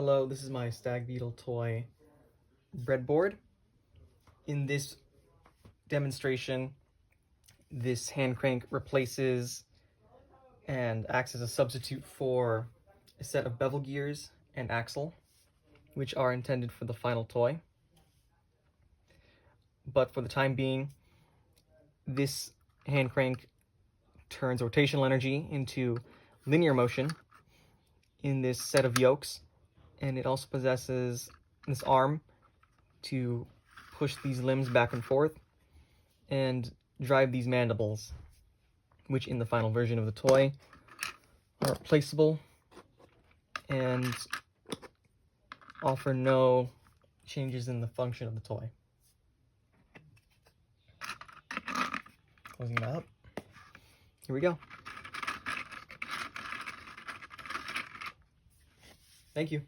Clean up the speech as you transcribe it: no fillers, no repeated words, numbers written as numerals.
Hello, this is my Stag Beetle toy breadboard. In this demonstration, this hand crank replaces and acts as a substitute for a set of bevel gears and axle, which are intended for the final toy. But for the time being, this hand crank turns rotational energy into linear motion in this set of yokes, and it also possesses this arm to push these limbs back and forth and drive these mandibles, which in the final version of the toy are replaceable and offer no changes in the function of the toy. Closing that up. Here we go. Thank you.